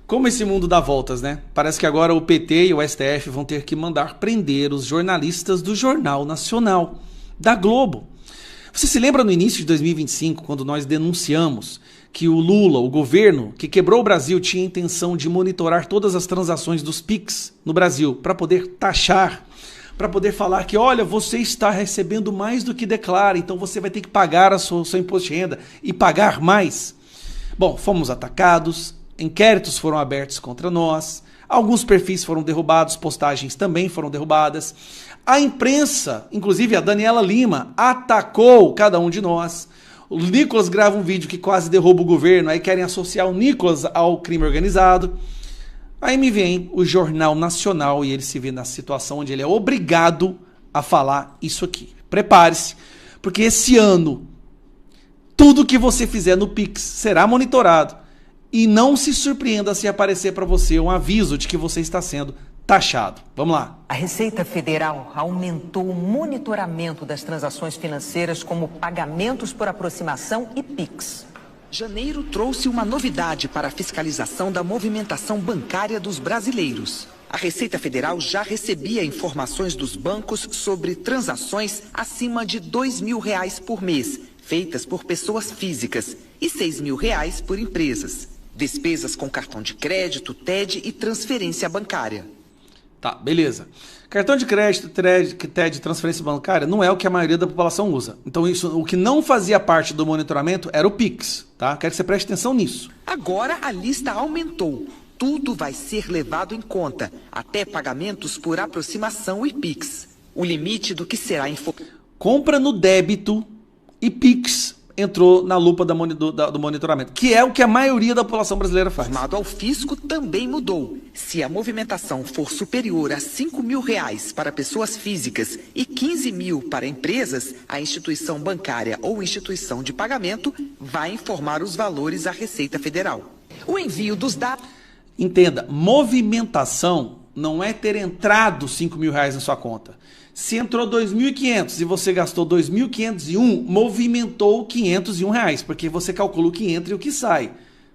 Como esse mundo dá voltas, né? Parece que agora o PT e o STF vão ter que mandar prender os jornalistas do Jornal Nacional, da Globo. Você se lembra no início de 2025, quando nós denunciamos que o Lula, o governo que quebrou o Brasil, tinha a intenção de monitorar todas as transações dos PIX no Brasil para poder taxar, para poder falar que, olha, você está recebendo mais do que declara, então você vai ter que pagar o seu imposto de renda e pagar mais? Bom, fomos atacados, inquéritos foram abertos contra nós, alguns perfis foram derrubados, postagens também foram derrubadas. A imprensa, inclusive a Daniela Lima, atacou cada um de nós. O Nicolas grava um vídeo que quase derruba o governo, aí querem associar o Nicolas ao crime organizado. Aí me vem o Jornal Nacional e ele se vê na situação onde ele é obrigado a falar isso aqui. Prepare-se, porque esse ano, tudo que você fizer no Pix será monitorado. E não se surpreenda se aparecer para você um aviso de que você está sendo taxado. Vamos lá. A Receita Federal aumentou o monitoramento das transações financeiras como pagamentos por aproximação e PIX. Janeiro trouxe uma novidade para a fiscalização da movimentação bancária dos brasileiros. A Receita Federal já recebia informações dos bancos sobre transações acima de R$ 2.000 por mês, feitas por pessoas físicas, e R$ 6.000 por empresas. Despesas com cartão de crédito, TED e transferência bancária. Tá, beleza. Cartão de crédito, TED, transferência bancária, não é o que a maioria da população usa. Então, isso, o que não fazia parte do monitoramento era o Pix, tá? Quero que você preste atenção nisso. Agora a lista aumentou. Tudo vai ser levado em conta, até pagamentos por aproximação e Pix. O limite do que será compra no débito e Pix entrou na lupa do monitoramento, que é o que a maioria da população brasileira faz. Informado ao fisco também mudou. Se a movimentação for superior a R$ 5.000 para pessoas físicas e R$ 15.000 para empresas, a instituição bancária ou instituição de pagamento vai informar os valores à Receita Federal. O envio dos dados... Entenda, movimentação não é ter entrado R$ 5.000 na sua conta. Se entrou 2.500 e você gastou 2.501, movimentou R$ 501, porque você calcula o que entra e o que sai.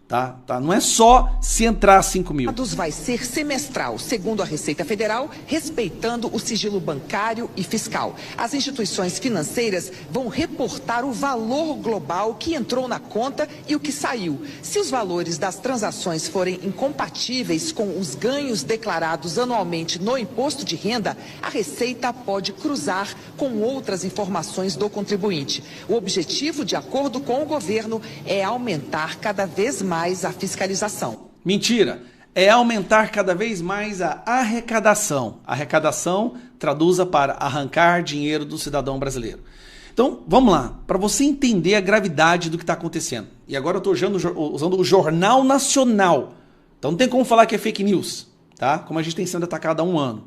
Tá? Não é só se entrar 5.000. Vai ser semestral, segundo a Receita Federal, respeitando o sigilo bancário e fiscal. As instituições financeiras vão reportar o valor global que entrou na conta e o que saiu. Se os valores das transações forem incompatíveis com os ganhos declarados anualmente no imposto de renda, a Receita pode cruzar com outras informações do contribuinte. O objetivo, de acordo com o governo, é aumentar cada vez mais a fiscalização. Mentira, é aumentar cada vez mais a arrecadação. Arrecadação traduza para arrancar dinheiro do cidadão brasileiro. Então, vamos lá, para você entender a gravidade do que está acontecendo. E agora eu estou usando o Jornal Nacional. Então não tem como falar que é fake news, tá? Como a gente tem sendo atacado há um ano.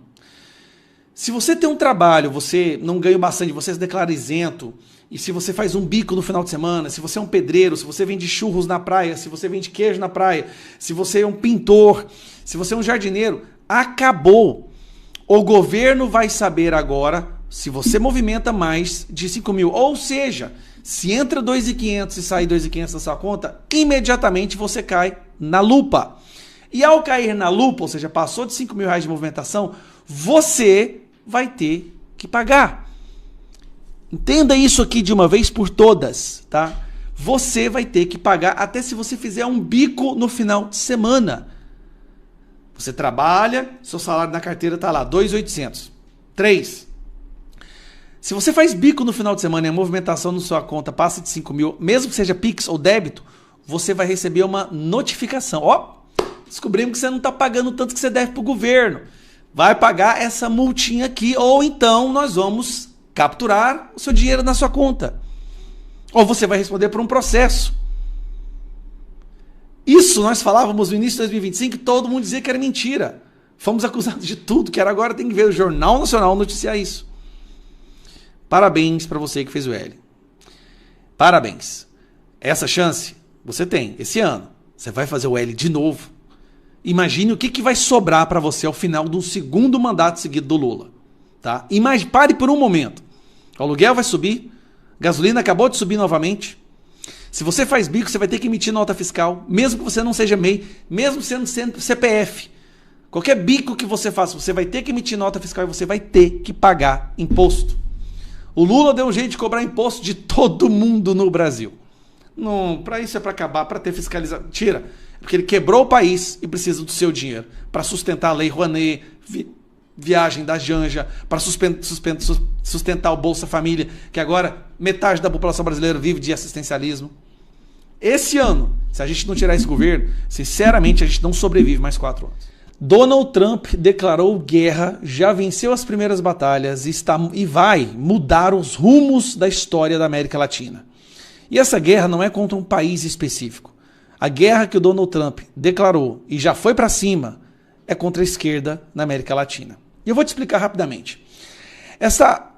Se você tem um trabalho, você não ganha bastante, você se declara isento, e se você faz um bico no final de semana, se você é um pedreiro, se você vende churros na praia, se você vende queijo na praia, se você é um pintor, se você é um jardineiro, acabou. O governo vai saber agora se você movimenta mais de 5.000. Ou seja, se entra 2.500 e sai 2.500 na sua conta, imediatamente você cai na lupa. E ao cair na lupa, ou seja, passou de R$5.000 de movimentação, você vai ter que pagar. Entenda isso aqui de uma vez por todas, tá? Você vai ter que pagar até se você fizer um bico no final de semana. Você trabalha, seu salário na carteira está lá, 2.800. 3. Se você faz bico no final de semana e a movimentação na sua conta passa de 5.000, mesmo que seja Pix ou débito, você vai receber uma notificação. Ó, descobrimos que você não está pagando tanto que você deve para o governo. Vai pagar essa multinha aqui, ou então nós vamos capturar o seu dinheiro na sua conta. Ou você vai responder por um processo. Isso nós falávamos no início de 2025 e todo mundo dizia que era mentira. Fomos acusados de tudo, que era agora tem que ver o Jornal Nacional noticiar isso. Parabéns para você que fez o L. Parabéns. Essa chance você tem esse ano. Você vai fazer o L de novo. Imagine o que vai sobrar para você ao final do segundo mandato seguido do Lula. Tá? Pare por um momento. O aluguel vai subir, gasolina acabou de subir novamente, Se você faz bico, você vai ter que emitir nota fiscal, mesmo que você não seja MEI, mesmo sendo CPF. Qualquer bico que você faça, você vai ter que emitir nota fiscal e você vai ter que pagar imposto. O Lula deu um jeito de cobrar imposto de todo mundo no Brasil. Não, para isso é para acabar, para ter fiscalização. Tira, porque ele quebrou o país e precisa do seu dinheiro para sustentar a Lei Rouanet, viagem da Janja, para sustentar o Bolsa Família, que agora metade da população brasileira vive de assistencialismo. Esse ano, se a gente não tirar esse governo, sinceramente a gente não sobrevive mais 4 anos. Donald Trump declarou guerra, já venceu as primeiras batalhas e vai mudar os rumos da história da América Latina. E essa guerra não é contra um país específico. A guerra que o Donald Trump declarou e já foi para cima é contra a esquerda na América Latina. E eu vou te explicar rapidamente. Essa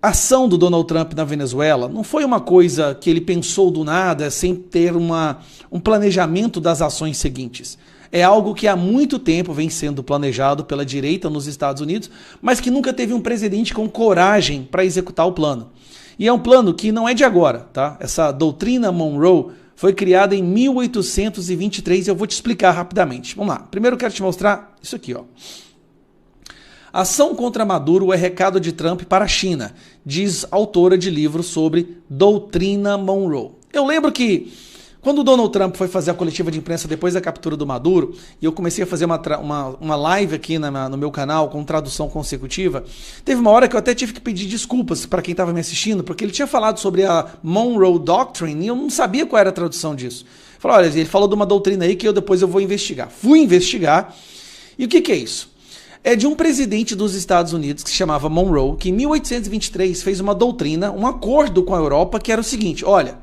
ação do Donald Trump na Venezuela não foi uma coisa que ele pensou do nada, sem ter um planejamento das ações seguintes. É algo que há muito tempo vem sendo planejado pela direita nos Estados Unidos, mas que nunca teve um presidente com coragem para executar o plano. E é um plano que não é de agora, tá? Essa doutrina Monroe foi criada em 1823 e eu vou te explicar rapidamente. Vamos lá. Primeiro eu quero te mostrar isso aqui, ó. Ação contra Maduro é recado de Trump para a China, diz autora de livro sobre doutrina Monroe. Eu lembro que quando o Donald Trump foi fazer a coletiva de imprensa depois da captura do Maduro, e eu comecei a fazer uma live aqui no meu canal com tradução consecutiva, teve uma hora que eu até tive que pedir desculpas para quem estava me assistindo, porque ele tinha falado sobre a Monroe Doctrine e eu não sabia qual era a tradução disso. Falei, olha, ele falou de uma doutrina aí que depois eu vou investigar. Fui investigar, e o que é isso? É de um presidente dos Estados Unidos que se chamava Monroe, que em 1823 fez uma doutrina, um acordo com a Europa, que era o seguinte, olha,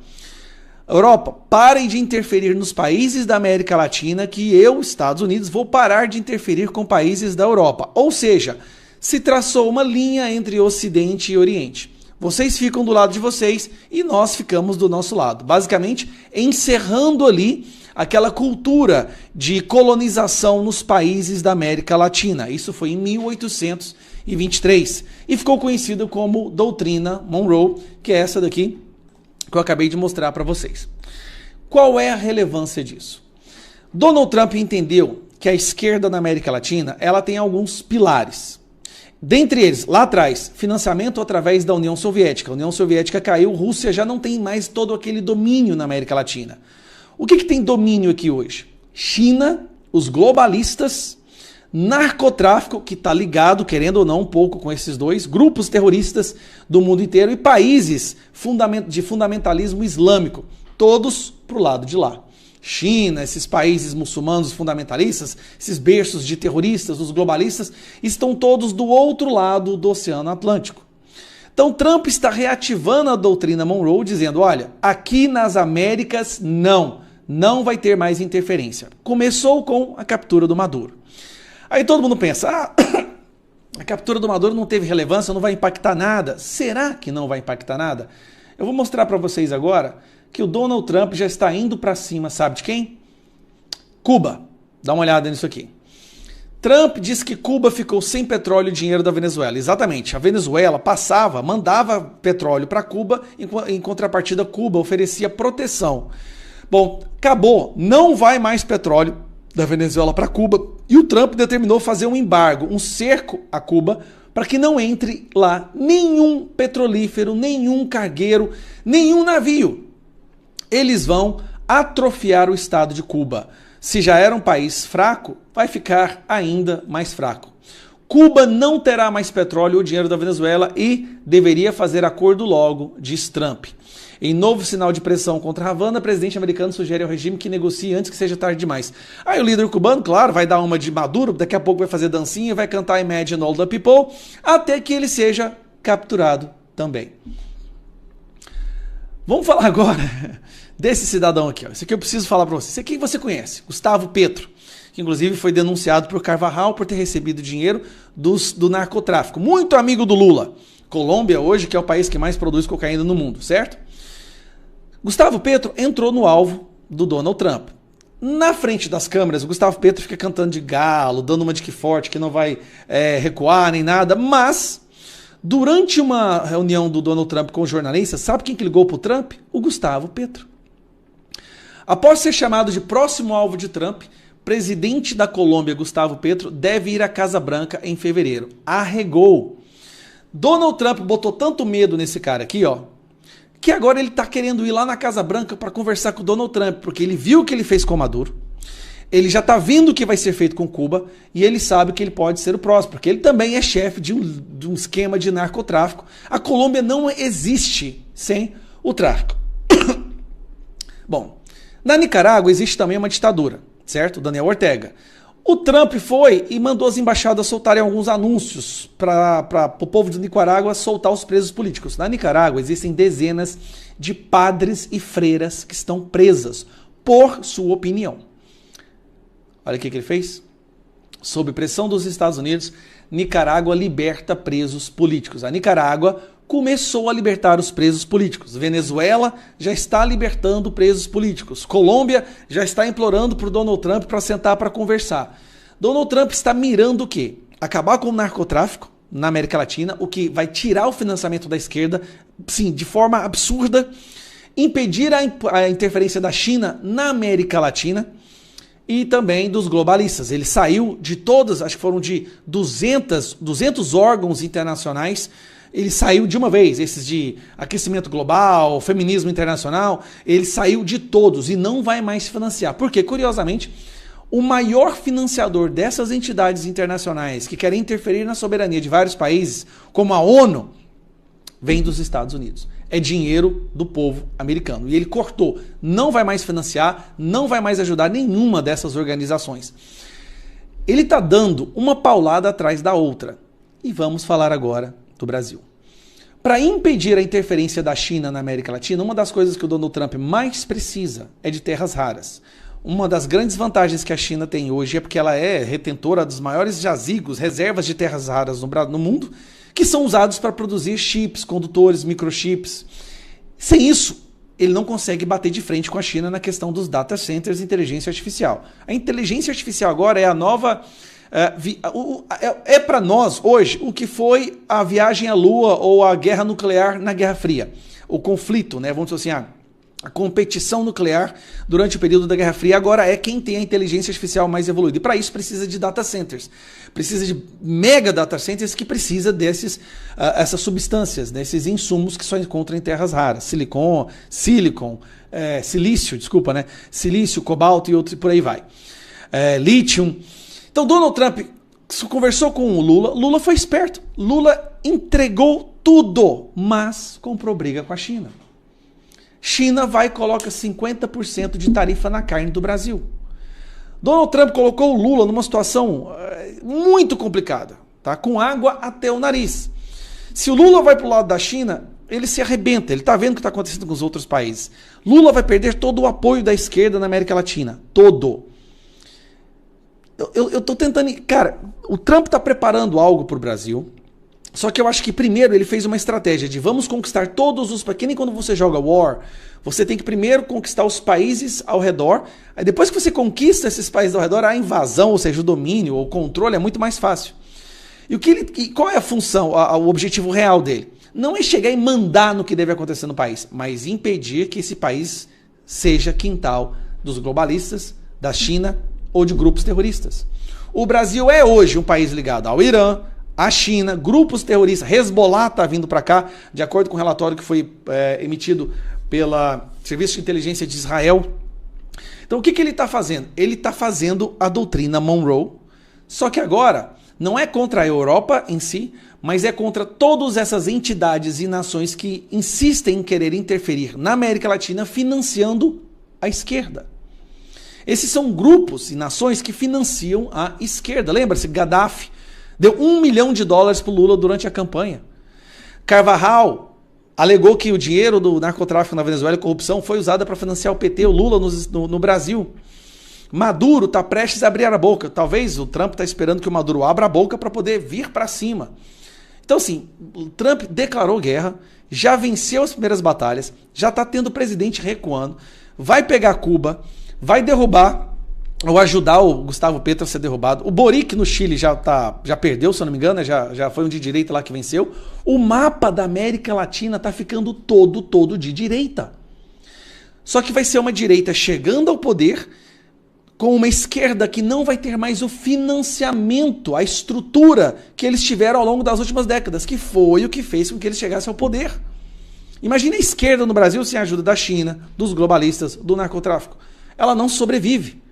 Europa, parem de interferir nos países da América Latina que eu, Estados Unidos, vou parar de interferir com países da Europa. Ou seja, se traçou uma linha entre Ocidente e Oriente. Vocês ficam do lado de vocês e nós ficamos do nosso lado. Basicamente, encerrando ali aquela cultura de colonização nos países da América Latina. Isso foi em 1823 e ficou conhecido como doutrina Monroe, que é essa daqui que eu acabei de mostrar para vocês. Qual é a relevância disso? Donald Trump entendeu que a esquerda na América Latina ela tem alguns pilares. Dentre eles, lá atrás, financiamento através da União Soviética. A União Soviética caiu, a Rússia já não tem mais todo aquele domínio na América Latina. O que tem domínio aqui hoje? China, os globalistas, narcotráfico, que está ligado, querendo ou não, um pouco com esses dois, grupos terroristas do mundo inteiro e países de fundamentalismo islâmico, todos para o lado de lá. China, esses países muçulmanos fundamentalistas, esses berços de terroristas, os globalistas, estão todos do outro lado do Oceano Atlântico. Então Trump está reativando a doutrina Monroe, dizendo, olha, aqui nas Américas não vai ter mais interferência. Começou com a captura do Maduro. Aí todo mundo pensa, a captura do Maduro não teve relevância, não vai impactar nada. Será que não vai impactar nada? Eu vou mostrar para vocês agora que o Donald Trump já está indo para cima, sabe de quem? Cuba. Dá uma olhada nisso aqui. Trump disse que Cuba ficou sem petróleo e dinheiro da Venezuela. Exatamente, a Venezuela mandava petróleo para Cuba, em contrapartida Cuba oferecia proteção. Bom, acabou, não vai mais petróleo da Venezuela para Cuba, e o Trump determinou fazer um embargo, um cerco a Cuba, para que não entre lá nenhum petrolífero, nenhum cargueiro, nenhum navio. Eles vão atrofiar o estado de Cuba. Se já era um país fraco, vai ficar ainda mais fraco. Cuba não terá mais petróleo ou dinheiro da Venezuela e deveria fazer acordo logo, diz Trump. Em novo sinal de pressão contra Havana, o presidente americano sugere ao regime que negocie antes que seja tarde demais. Aí o líder cubano, claro, vai dar uma de Maduro, daqui a pouco vai fazer dancinha, vai cantar Imagine All the People, até que ele seja capturado também. Vamos falar agora desse cidadão aqui. Ó. Esse aqui eu preciso falar para você. Esse aqui você conhece, Gustavo Petro, que inclusive foi denunciado por Carvajal por ter recebido dinheiro do narcotráfico. Muito amigo do Lula. Colômbia hoje, que é o país que mais produz cocaína no mundo, certo? Gustavo Petro entrou no alvo do Donald Trump. Na frente das câmeras, o Gustavo Petro fica cantando de galo, dando uma de que forte, que não vai recuar nem nada, mas durante uma reunião do Donald Trump com os jornalistas, sabe quem que ligou pro Trump? O Gustavo Petro. Após ser chamado de próximo alvo de Trump, presidente da Colômbia, Gustavo Petro, deve ir à Casa Branca em fevereiro. Arregou. Donald Trump botou tanto medo nesse cara aqui, ó, que agora ele tá querendo ir lá na Casa Branca para conversar com o Donald Trump, porque ele viu o que ele fez com o Maduro, ele já tá vendo o que vai ser feito com Cuba, e ele sabe que ele pode ser o próximo, porque ele também é chefe de um esquema de narcotráfico. A Colômbia não existe sem o tráfico. Bom, na Nicarágua existe também uma ditadura, certo? Daniel Ortega. O Trump foi e mandou as embaixadas soltarem alguns anúncios para o povo de Nicarágua soltar os presos políticos. Na Nicarágua existem dezenas de padres e freiras que estão presas por sua opinião. Olha o que ele fez. Sob pressão dos Estados Unidos, Nicarágua liberta presos políticos. A Nicarágua começou a libertar os presos políticos. Venezuela já está libertando presos políticos. Colômbia já está implorando para o Donald Trump para sentar para conversar. Donald Trump está mirando o quê? Acabar com o narcotráfico na América Latina, o que vai tirar o financiamento da esquerda, sim, de forma absurda, impedir a interferência da China na América Latina e também dos globalistas. Ele saiu de todas, acho que foram de 200 órgãos internacionais. Ele saiu de uma vez, esses de aquecimento global, feminismo internacional, ele saiu de todos e não vai mais financiar. Porque, curiosamente, o maior financiador dessas entidades internacionais que querem interferir na soberania de vários países, como a ONU, vem dos Estados Unidos. É dinheiro do povo americano. E ele cortou, não vai mais financiar, não vai mais ajudar nenhuma dessas organizações. Ele está dando uma paulada atrás da outra. E vamos falar agora do Brasil. Para impedir a interferência da China na América Latina, uma das coisas que o Donald Trump mais precisa é de terras raras. Uma das grandes vantagens que a China tem hoje é porque ela é retentora dos maiores jazigos, reservas de terras raras no mundo, que são usados para produzir chips, condutores, microchips. Sem isso, ele não consegue bater de frente com a China na questão dos data centers e inteligência artificial. A inteligência artificial agora é a nova... É para nós, hoje, o que foi a viagem à Lua ou a guerra nuclear na Guerra Fria. O conflito, né? Vamos dizer assim, a competição nuclear durante o período da Guerra Fria agora é quem tem a inteligência artificial mais evoluída. E para isso precisa de data centers. Precisa de mega data centers que precisa essas substâncias, desses insumos que só encontram em terras raras. Silício, desculpa, né? Silício, cobalto e outros, por aí vai. Lítio. Então, Donald Trump conversou com o Lula. Lula foi esperto. Lula entregou tudo, mas comprou briga com a China. China vai e coloca 50% de tarifa na carne do Brasil. Donald Trump colocou o Lula numa situação muito complicada, tá? Com água até o nariz. Se o Lula vai para o lado da China, ele se arrebenta. Ele está vendo o que está acontecendo com os outros países. Lula vai perder todo o apoio da esquerda na América Latina. Todo. Eu tô tentando... Cara, o Trump tá preparando algo pro Brasil, só que eu acho que primeiro ele fez uma estratégia de vamos conquistar todos os... Que nem quando você joga War, você tem que primeiro conquistar os países ao redor, aí depois que você conquista esses países ao redor, a invasão, ou seja, o domínio, o controle é muito mais fácil. E qual é a função, o objetivo real dele? Não é chegar e mandar no que deve acontecer no país, mas impedir que esse país seja quintal dos globalistas, da China ou de grupos terroristas. O Brasil é hoje um país ligado ao Irã, à China, grupos terroristas. Hezbollah está vindo para cá, de acordo com o relatório que foi emitido pelo Serviço de Inteligência de Israel. Então o que ele está fazendo? Ele está fazendo a doutrina Monroe, só que agora não é contra a Europa em si, mas é contra todas essas entidades e nações que insistem em querer interferir na América Latina financiando a esquerda. Esses são grupos e nações que financiam a esquerda. Lembra-se, Gaddafi deu $1 milhão para o Lula durante a campanha. Carvajal alegou que o dinheiro do narcotráfico na Venezuela e corrupção foi usado para financiar o PT, o Lula no Brasil. Maduro está prestes a abrir a boca. Talvez o Trump está esperando que o Maduro abra a boca para poder vir para cima. Então, assim, o Trump declarou guerra, já venceu as primeiras batalhas, já está tendo o presidente recuando, vai pegar Cuba, vai derrubar ou ajudar o Gustavo Petro a ser derrubado. O Boric no Chile já perdeu, se eu não me engano, já foi um de direita lá que venceu. O mapa da América Latina está ficando todo de direita. Só que vai ser uma direita chegando ao poder com uma esquerda que não vai ter mais o financiamento, a estrutura que eles tiveram ao longo das últimas décadas, que foi o que fez com que eles chegassem ao poder. Imagina a esquerda no Brasil sem a ajuda da China, dos globalistas, do narcotráfico. Ela não sobrevive.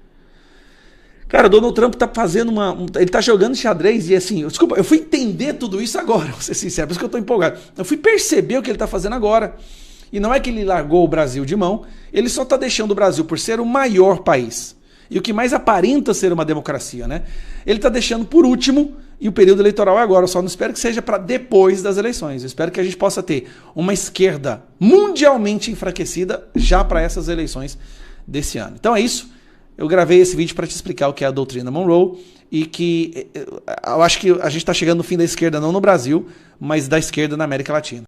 Cara, o Donald Trump tá fazendo ele tá jogando xadrez e assim, desculpa, eu fui entender tudo isso agora, vou ser sincero, por isso que eu tô empolgado. Eu fui perceber o que ele tá fazendo agora. E não é que ele largou o Brasil de mão, ele só tá deixando o Brasil por ser o maior país. E o que mais aparenta ser uma democracia, né? Ele tá deixando por último, e o período eleitoral é agora. Eu só não espero que seja para depois das eleições. Eu espero que a gente possa ter uma esquerda mundialmente enfraquecida já para essas eleições desse ano. Então é isso. Eu gravei esse vídeo para te explicar o que é a doutrina Monroe e que eu acho que a gente está chegando no fim da esquerda não no Brasil, mas da esquerda na América Latina.